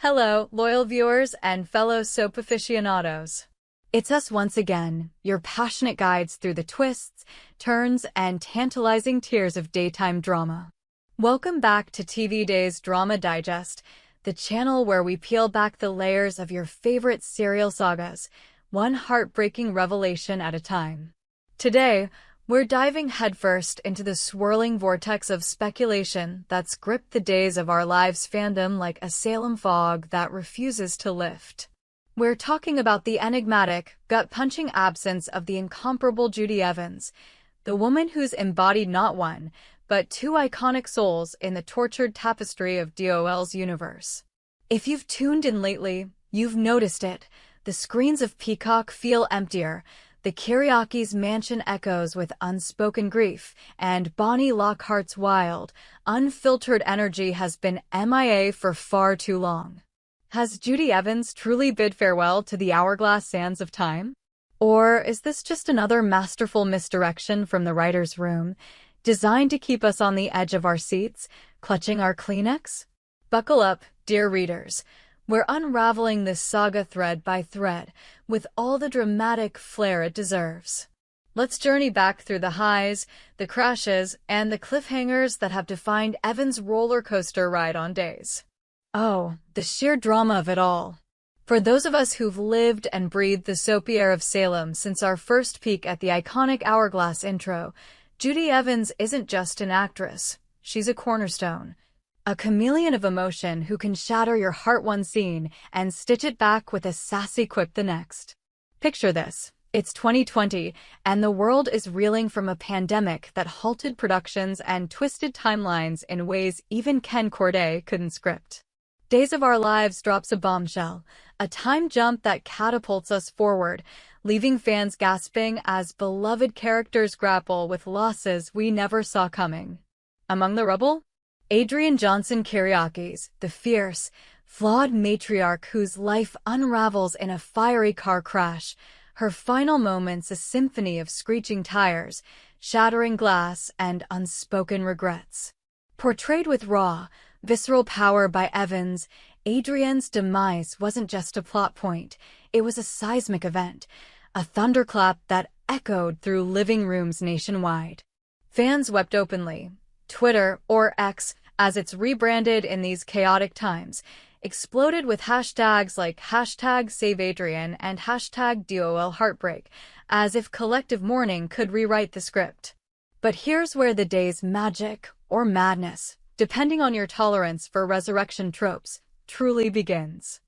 Hello, loyal viewers and fellow soap aficionados. It's us once again, your passionate guides through the twists, turns, and tantalizing tears of daytime drama. Welcome back to TV Day's Drama Digest, the channel where we peel back the layers of your favorite serial sagas, one heartbreaking revelation at a time. Today, we're diving headfirst into the swirling vortex of speculation that's gripped the days of our lives fandom like a Salem fog that refuses to lift. We're talking about the enigmatic, gut-punching absence of the incomparable Judy Evans, the woman who's embodied not one, but two iconic souls in the tortured tapestry of DOOL's universe. If you've tuned in lately, you've noticed it. The screens of Peacock feel emptier, the Kiriaki's mansion echoes with unspoken grief, and Bonnie Lockhart's wild, unfiltered energy has been MIA for far too long. Has Judy Evans truly bid farewell to the hourglass sands of time? Or is this just another masterful misdirection from the writer's room, designed to keep us on the edge of our seats, clutching our Kleenex? Buckle up, dear readers. We're unraveling this saga thread by thread, with all the dramatic flair it deserves. Let's journey back through the highs, the crashes, and the cliffhangers that have defined Evans' roller coaster ride on days. Oh, the sheer drama of it all. For those of us who've lived and breathed the soapy air of Salem since our first peek at the iconic Hourglass intro, Judy Evans isn't just an actress, she's a cornerstone. A chameleon of emotion who can shatter your heart one scene and stitch it back with a sassy quip the next. Picture this. It's 2020, and the world is reeling from a pandemic that halted productions and twisted timelines in ways even Ken Corday couldn't script. Days of Our Lives drops a bombshell, a time jump that catapults us forward, leaving fans gasping as beloved characters grapple with losses we never saw coming. Among the rubble? Adrienne Johnson Kiriakis, the fierce, flawed matriarch whose life unravels in a fiery car crash, her final moments a symphony of screeching tires, shattering glass, and unspoken regrets. Portrayed with raw, visceral power by Evans, Adrienne's demise wasn't just a plot point, it was a seismic event, a thunderclap that echoed through living rooms nationwide. Fans wept openly. Twitter, or X, as it's rebranded in these chaotic times, exploded with hashtags like #SaveAdrienne and #DOOLHeartbreak, as if collective mourning could rewrite the script. But here's where the day's magic, or madness, depending on your tolerance for resurrection tropes, truly begins.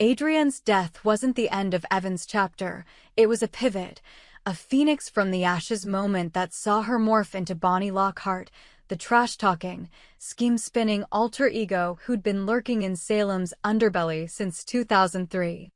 Adrienne's death wasn't the end of Evans' chapter, it was a pivot, a phoenix from the ashes moment that saw her morph into Bonnie Lockhart, the trash-talking, scheme-spinning alter ego who'd been lurking in Salem's underbelly since 2003.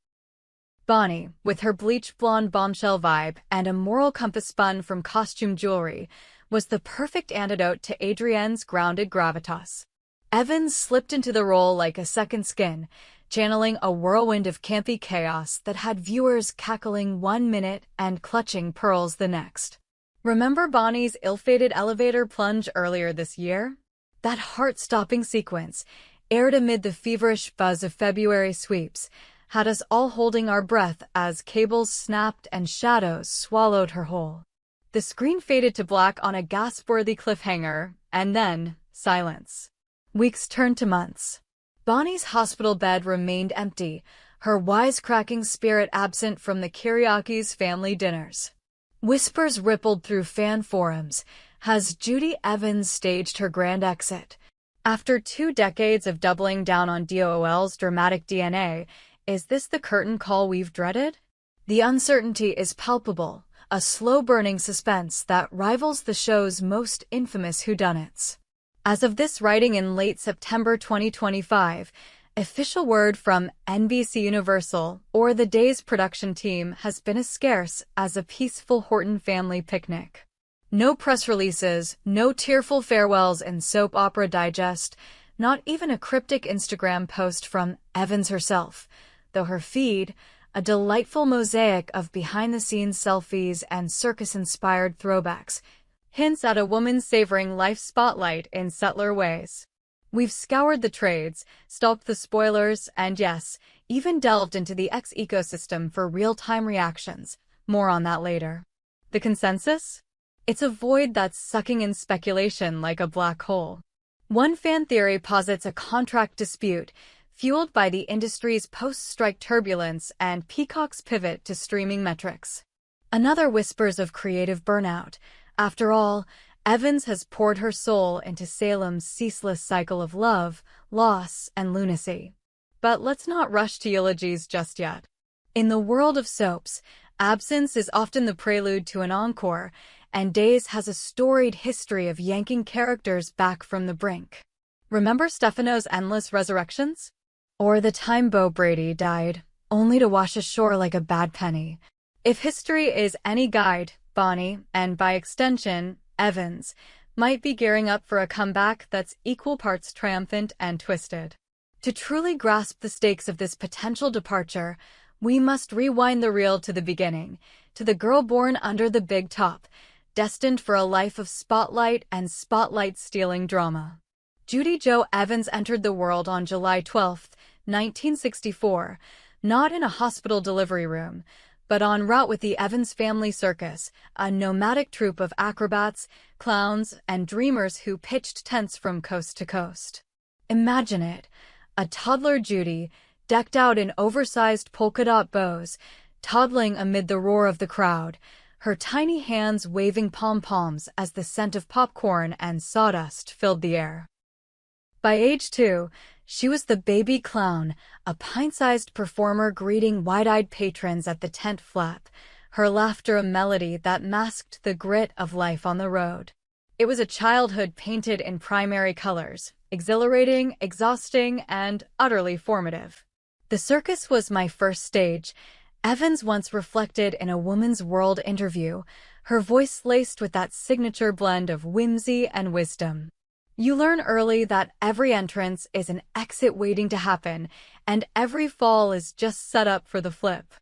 Bonnie, with her bleached blonde bombshell vibe and a moral compass spun from costume jewelry, was the perfect antidote to Adrienne's grounded gravitas. Evans slipped into the role like a second skin, channeling a whirlwind of campy chaos that had viewers cackling one minute and clutching pearls the next. Remember Bonnie's ill-fated elevator plunge earlier this year? That heart-stopping sequence, aired amid the feverish buzz of February sweeps, had us all holding our breath as cables snapped and shadows swallowed her whole. The screen faded to black on a gasp-worthy cliffhanger, and then, silence. Weeks turned to months. Bonnie's hospital bed remained empty, her wisecracking spirit absent from the Kiriakis' family dinners. Whispers rippled through fan forums. Has Judy Evans staged her grand exit? After 2 decades of doubling down on DOOL's dramatic DNA, is this the curtain call we've dreaded? The uncertainty is palpable, a slow-burning suspense that rivals the show's most infamous whodunits. As of this writing in late September 2025, official word from NBC Universal or the Day's production team has been as scarce as a peaceful Horton family picnic. No press releases, no tearful farewells in Soap Opera Digest, not even a cryptic Instagram post from Evans herself, though her feed, a delightful mosaic of behind-the-scenes selfies and circus-inspired throwbacks, hints at a woman savoring life's spotlight in subtler ways. We've scoured the trades, stalked the spoilers, and yes, even delved into the X ecosystem for real-time reactions. More on that later. The consensus? It's a void that's sucking in speculation like a black hole. One fan theory posits a contract dispute, fueled by the industry's post-strike turbulence and Peacock's pivot to streaming metrics. Another whispers of creative burnout. After all, Evans has poured her soul into Salem's ceaseless cycle of love, loss, and lunacy. But let's not rush to eulogies just yet. In the world of soaps, absence is often the prelude to an encore, and Days has a storied history of yanking characters back from the brink. Remember Stefano's endless resurrections? Or the time Beau Brady died, only to wash ashore like a bad penny. If history is any guide, Bonnie, and by extension, Evans, might be gearing up for a comeback that's equal parts triumphant and twisted. To truly grasp the stakes of this potential departure, we must rewind the reel to the beginning, to the girl born under the big top, destined for a life of spotlight and spotlight-stealing drama. Judy Jo Evans entered the world on July 12, 1964, not in a hospital delivery room, but en route with the Evans Family Circus, a nomadic troupe of acrobats, clowns, and dreamers who pitched tents from coast to coast. Imagine it, a toddler Judy, decked out in oversized polka-dot bows, toddling amid the roar of the crowd, her tiny hands waving pom-poms as the scent of popcorn and sawdust filled the air. By age 2, she was the baby clown, a pint-sized performer greeting wide-eyed patrons at the tent flap, her laughter a melody that masked the grit of life on the road. It was a childhood painted in primary colors, exhilarating, exhausting, and utterly formative. The circus was my first stage, Evans once reflected in a Woman's World interview, her voice laced with that signature blend of whimsy and wisdom. You learn early that every entrance is an exit waiting to happen, and every fall is just set up for the flip.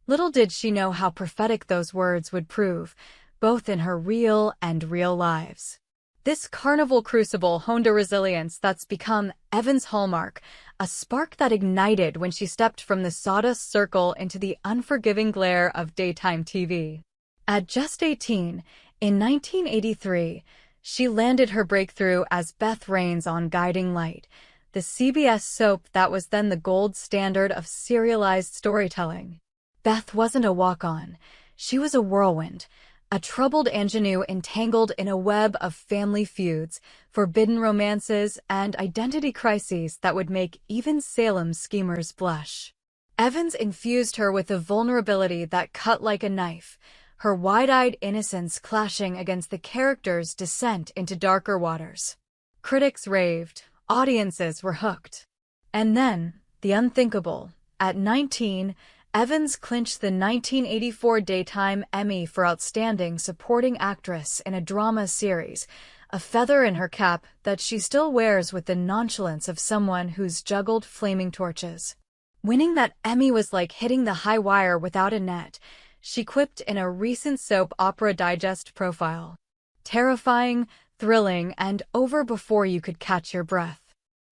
Little did she know how prophetic those words would prove, both in her real lives. This carnival crucible honed a resilience that's become Evans' hallmark, a spark that ignited when she stepped from the sawdust circle into the unforgiving glare of daytime TV. At just 18, in 1983, she landed her breakthrough as Beth Raines on Guiding Light, the CBS soap that was then the gold standard of serialized storytelling. Beth wasn't a walk-on. She was a whirlwind, a troubled ingenue entangled in a web of family feuds, forbidden romances, and identity crises that would make even Salem schemers blush. Evans infused her with a vulnerability that cut like a knife, her wide-eyed innocence clashing against the character's descent into darker waters. Critics raved, audiences were hooked. And then, the unthinkable. At 19, Evans clinched the 1984 Daytime Emmy for Outstanding Supporting Actress in a Drama Series, a feather in her cap that she still wears with the nonchalance of someone who's juggled flaming torches. Winning that Emmy was like hitting the high wire without a net, she quipped in a recent Soap Opera Digest profile. Terrifying, thrilling, and over before you could catch your breath.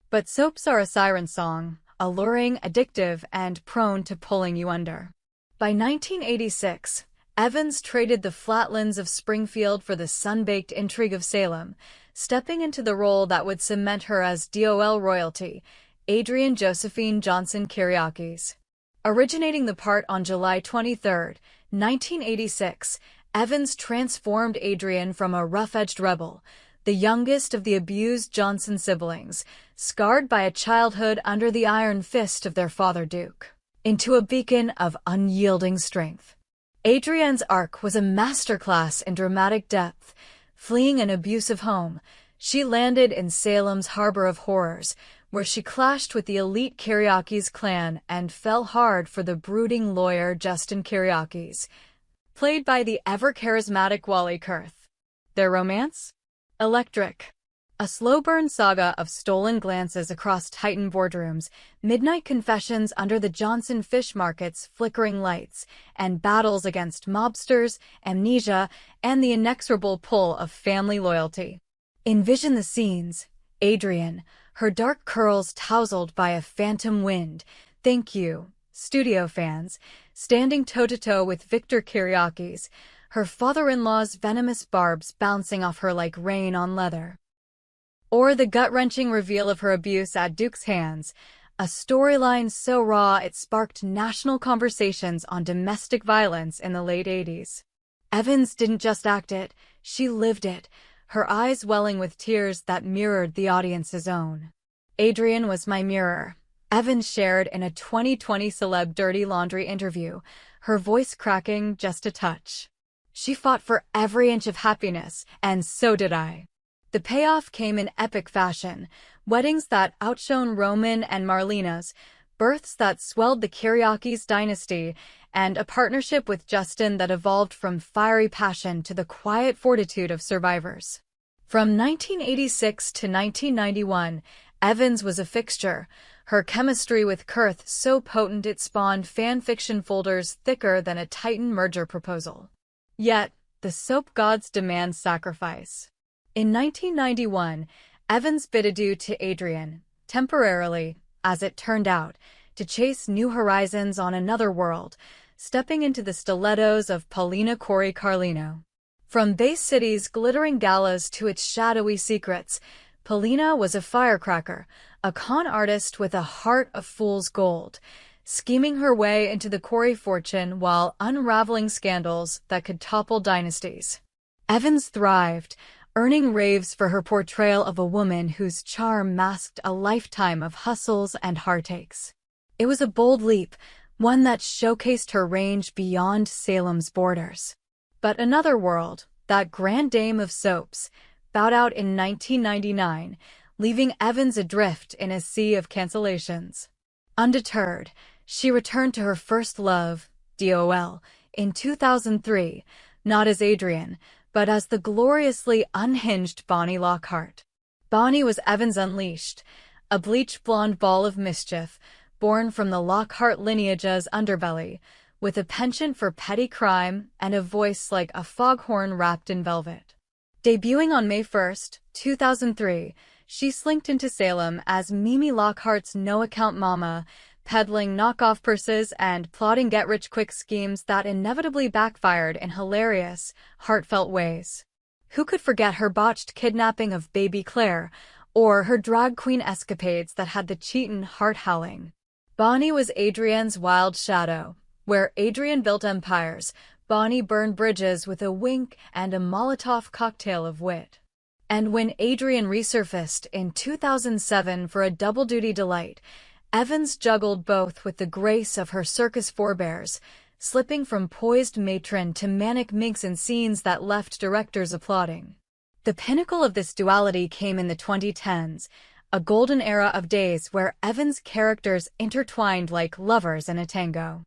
But soaps are a siren song, alluring, addictive, and prone to pulling you under. By 1986, Evans traded the flatlands of Springfield for the sun-baked intrigue of Salem, stepping into the role that would cement her as DOL royalty, Adrienne Josephine Johnson Kyriakis. Originating the part on July 23, 1986, Evans transformed Adrienne from a rough-edged rebel, the youngest of the abused Johnson siblings, scarred by a childhood under the iron fist of their father Duke, into a beacon of unyielding strength. Adrienne's arc was a masterclass in dramatic depth. Fleeing an abusive home, she landed in Salem's harbor of horrors, where she clashed with the elite Kyriakis clan and fell hard for the brooding lawyer Justin Kyriakis, played by the ever-charismatic Wally Kurth. Their romance? Electric. A slow-burn saga of stolen glances across Titan boardrooms, midnight confessions under the Johnson fish market's flickering lights, and battles against mobsters, amnesia, and the inexorable pull of family loyalty. Envision the scenes. Adrienne, her dark curls tousled by a phantom wind. Thank you, studio fans, standing toe-to-toe with Victor Kiriakis, her father-in-law's venomous barbs bouncing off her like rain on leather. Or the gut-wrenching reveal of her abuse at Duke's hands, a storyline so raw it sparked national conversations on domestic violence in the late 80s. Evans didn't just act it, she lived it, her eyes welling with tears that mirrored the audience's own. Adrienne was my mirror, Evans shared in a 2020 Celeb Dirty Laundry interview, her voice cracking just a touch. She fought for every inch of happiness, and so did I. The payoff came in epic fashion, weddings that outshone Roman and Marlena's, births that swelled the Kiriakis dynasty, and a partnership with Justin that evolved from fiery passion to the quiet fortitude of survivors. From 1986 to 1991, Evans was a fixture, her chemistry with Kurth so potent it spawned fan fiction folders thicker than a Titan merger proposal. Yet, the soap gods demand sacrifice. In 1991, Evans bid adieu to Adrienne, temporarily, as it turned out, to chase new horizons on another world, stepping into the stilettos of Paulina Cori Carlino. From Bay City's glittering galas to its shadowy secrets, Paulina was a firecracker, a con artist with a heart of fool's gold, scheming her way into the Cori fortune while unraveling scandals that could topple dynasties. Evans thrived, earning raves for her portrayal of a woman whose charm masked a lifetime of hustles and heartaches. It was a bold leap, one that showcased her range beyond Salem's borders. But another world, that grand dame of soaps, bowed out in 1999, leaving Evans adrift in a sea of cancellations. Undeterred, she returned to her first love, DOOL, in 2003, not as Adrienne, but as the gloriously unhinged Bonnie Lockhart. Bonnie was Evans unleashed, a bleach blonde ball of mischief, born from the Lockhart lineage's underbelly, with a penchant for petty crime and a voice like a foghorn wrapped in velvet. Debuting on May 1, 2003, she slinked into Salem as Mimi Lockhart's no-account mama, peddling knockoff purses and plotting get-rich-quick schemes that inevitably backfired in hilarious, heartfelt ways. Who could forget her botched kidnapping of baby Claire, or her drag queen escapades that had the Cheatin' heart howling? Bonnie was Adrienne's wild shadow. Where Adrienne built empires, Bonnie burned bridges with a wink and a Molotov cocktail of wit. And when Adrienne resurfaced in 2007 for a double-duty delight, Evans juggled both with the grace of her circus forebears, slipping from poised matron to manic minx in scenes that left directors applauding. The pinnacle of this duality came in the 2010s, a golden era of days where Evans' characters intertwined like lovers in a tango.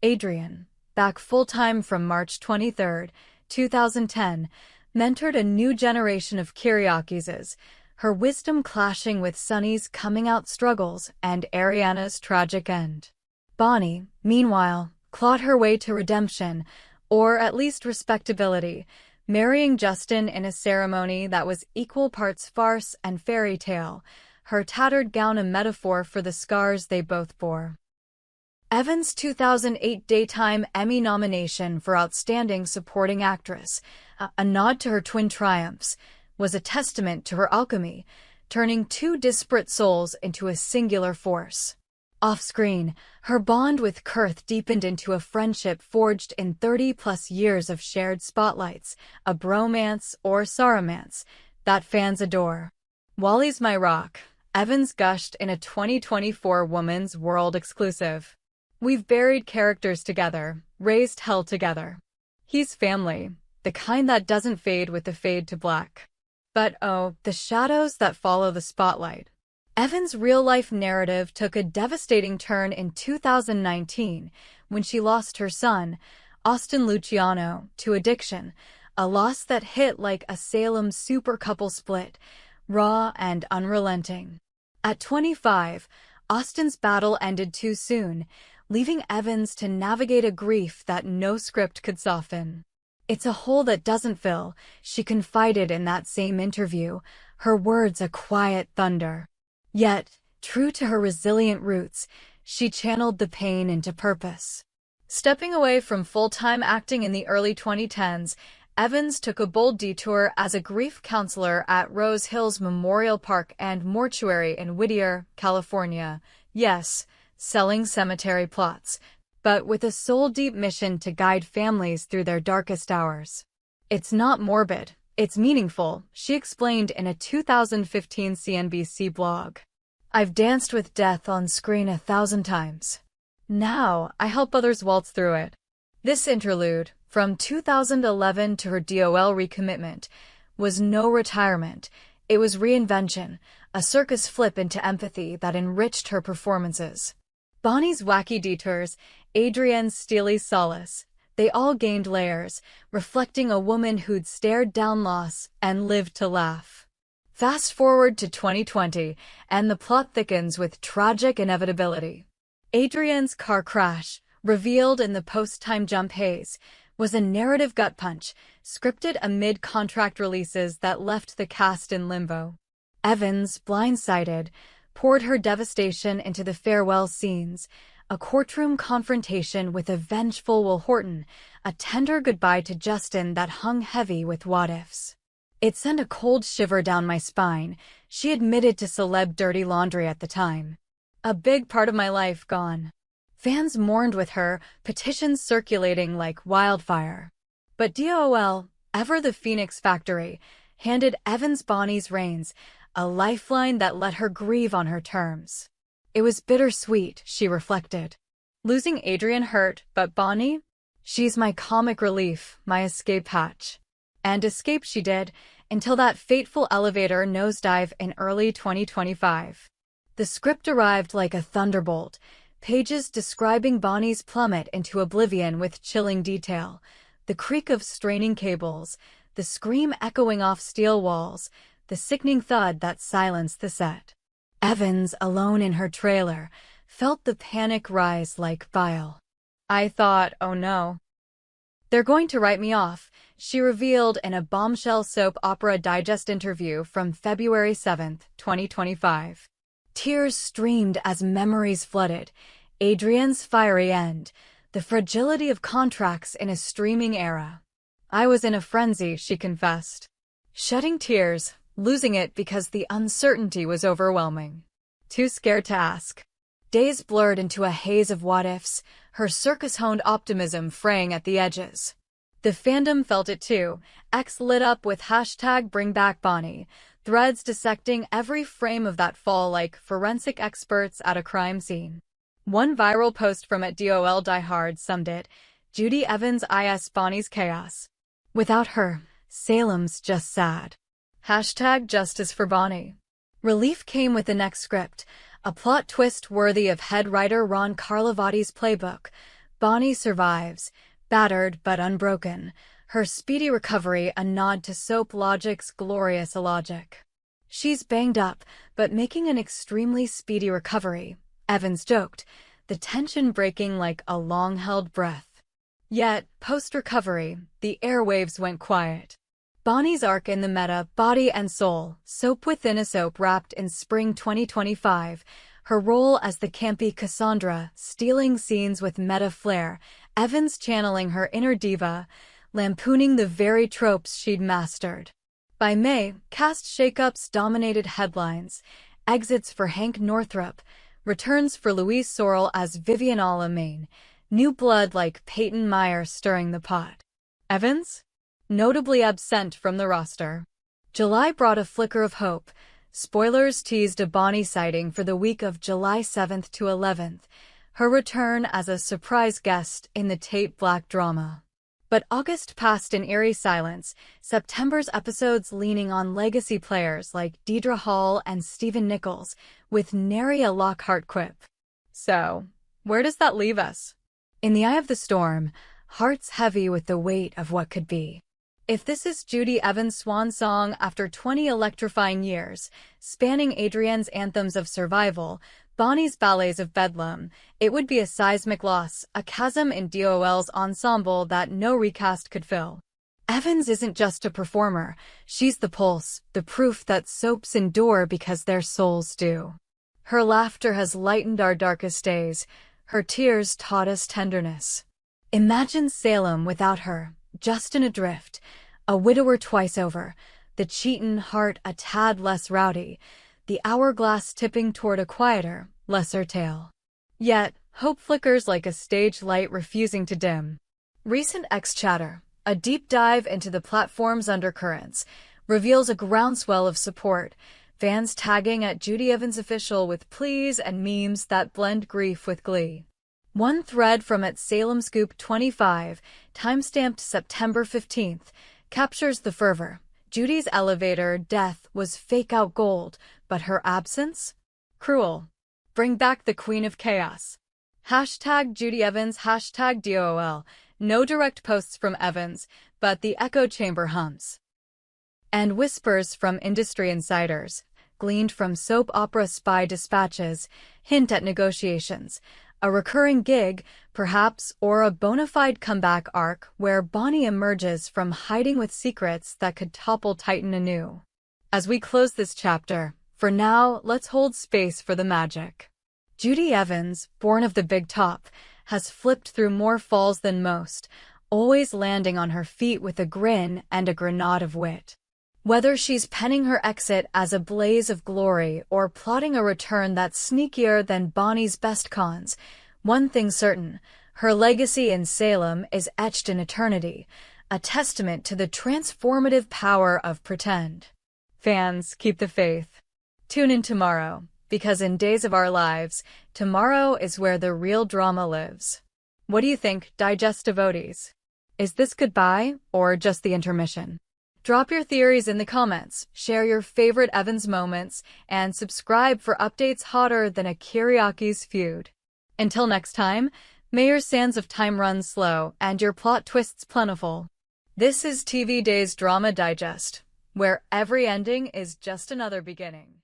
Adrienne, back full-time from March 23, 2010, mentored a new generation of Kiriakises, her wisdom clashing with Sunny's coming-out struggles and Ariana's tragic end. Bonnie, meanwhile, clawed her way to redemption, or at least respectability, marrying Justin in a ceremony that was equal parts farce and fairy tale, her tattered gown a metaphor for the scars they both bore. Evans' 2008 Daytime Emmy nomination for Outstanding Supporting Actress, a nod to her twin triumphs, was a testament to her alchemy, turning two disparate souls into a singular force. Off-screen, her bond with Kurth deepened into a friendship forged in 30-plus years of shared spotlights, a bromance or sorromance that fans adore. "Wally's my rock," Evans gushed in a 2024 Woman's World exclusive. "We've buried characters together, raised hell together. He's family, the kind that doesn't fade with the fade to black." But oh, the shadows that follow the spotlight. Evans' real-life narrative took a devastating turn in 2019 when she lost her son, Austin Luciano, to addiction, a loss that hit like a Salem super couple split, raw and unrelenting. At 25, Austin's battle ended too soon, leaving Evans to navigate a grief that no script could soften. "It's a hole that doesn't fill," she confided in that same interview, her words a quiet thunder. Yet, true to her resilient roots, she channeled the pain into purpose. Stepping away from full-time acting in the early 2010s, Evans took a bold detour as a grief counselor at Rose Hills Memorial Park and Mortuary in Whittier, California. Yes, selling cemetery plots, but with a soul-deep mission to guide families through their darkest hours. It's not morbid, it's meaningful, she explained in a 2015 CNBC blog. I've danced with death on screen 1,000 times. Now, I help others waltz through it. This interlude, from 2011 to her DOL recommitment, was no retirement. It was reinvention, a circus flip into empathy that enriched her performances. Bonnie's wacky detours, Adrienne's steely solace, they all gained layers, reflecting a woman who'd stared down loss and lived to laugh. Fast forward to 2020, and the plot thickens with tragic inevitability. Adrienne's car crash, revealed in the post-time jump haze, was a narrative gut punch, scripted amid contract releases that left the cast in limbo. Evans, blindsided, poured her devastation into the farewell scenes, a courtroom confrontation with a vengeful Will Horton, a tender goodbye to Justin that hung heavy with what-ifs. It sent a cold shiver down my spine, she admitted to Celeb Dirty Laundry at the time. A big part of my life gone. Fans mourned with her, petitions circulating like wildfire. But DOL, ever the Phoenix Factory, handed Evans Bonnie's reins, a lifeline that let her grieve on her terms. It was bittersweet, she reflected. Losing Adrienne hurt, but Bonnie? She's my comic relief, my escape hatch. And escape she did, until that fateful elevator nosedive in early 2025. The script arrived like a thunderbolt, pages describing Bonnie's plummet into oblivion with chilling detail, the creak of straining cables, the scream echoing off steel walls, the sickening thud that silenced the set. Evans, alone in her trailer, felt the panic rise like bile. I thought, oh no. They're going to write me off, she revealed in a bombshell soap opera digest interview from February 7, 2025. Tears streamed as memories flooded, Adrienne's fiery end, the fragility of contracts in a streaming era. I was in a frenzy, she confessed. Shedding tears, losing it because the uncertainty was overwhelming. Too scared to ask. Days blurred into a haze of what-ifs, her circus-honed optimism fraying at the edges. The fandom felt it too, X lit up with #BringBackBonnie, threads dissecting every frame of that fall like forensic experts at a crime scene. One viral post from @DOL Diehard summed it, Judy Evans is Bonnie's chaos. Without her, Salem's just sad. #Justice for Bonnie. Relief came with the next script, a plot twist worthy of head writer Ron Carlovati's playbook. Bonnie survives, battered but unbroken, her speedy recovery a nod to soap logic's glorious illogic. She's banged up, but making an extremely speedy recovery, Evans joked, the tension breaking like a long-held breath. Yet, post-recovery, the airwaves went quiet. Bonnie's arc in the meta, Body and Soul, Soap Within a Soap wrapped in spring 2025, her role as the campy Cassandra, stealing scenes with meta flair, Evans channeling her inner diva, lampooning the very tropes she'd mastered. By May, cast shakeups dominated headlines, exits for Hank Northrup, returns for Louise Sorrell as Vivian Alamain, new blood like Peyton Meyer stirring the pot. Evans? Notably absent from the roster. July brought a flicker of hope. Spoilers teased a Bonnie sighting for the week of July 7th to 11th, her return as a surprise guest in the Tate Black drama. But August passed in eerie silence, September's episodes leaning on legacy players like Deidre Hall and Stephen Nichols, with nary a Lockhart quip. So, where does that leave us? In the eye of the storm, hearts heavy with the weight of what could be. If this is Judy Evans' swan song after 20 electrifying years, spanning Adrienne's anthems of survival, Bonnie's ballets of bedlam, it would be a seismic loss, a chasm in DOL's ensemble that no recast could fill. Evans isn't just a performer, she's the pulse, the proof that soaps endure because their souls do. Her laughter has lightened our darkest days, her tears taught us tenderness. Imagine Salem without her, Justin adrift, a widower twice over, the Cheaton heart a tad less rowdy, the hourglass tipping toward a quieter, lesser tale. Yet, hope flickers like a stage light refusing to dim. Recent X-Chatter, a deep dive into the platform's undercurrents, reveals a groundswell of support, fans tagging at Judy Evans official with pleas and memes that blend grief with glee. One thread from at Salem Scoop 25, timestamped September 15th, captures the fervor. Judy's elevator death was fake-out gold, but her absence? Cruel. Bring back the Queen of Chaos. Hashtag Judy Evans, hashtag DOOL. No direct posts from Evans, but the echo chamber hums. And whispers from industry insiders, gleaned from soap opera spy dispatches, hint at negotiations. A recurring gig, perhaps, or a bona fide comeback arc where Bonnie emerges from hiding with secrets that could topple Titan anew. As we close this chapter, for now, let's hold space for the magic. Judy Evans, born of the big top, has flipped through more falls than most, always landing on her feet with a grin and a grenade of wit. Whether she's penning her exit as a blaze of glory or plotting a return that's sneakier than Bonnie's best cons, one thing's certain, her legacy in Salem is etched in eternity, a testament to the transformative power of pretend. Fans, keep the faith. Tune in tomorrow, because in Days of Our Lives, tomorrow is where the real drama lives. What do you think, Digest devotees? Is this goodbye, or just the intermission? Drop your theories in the comments, share your favorite Evans moments, and subscribe for updates hotter than a Kiriaki's feud. Until next time, may your sands of time run slow and your plot twists plentiful. This is TV Days Drama Digest, where every ending is just another beginning.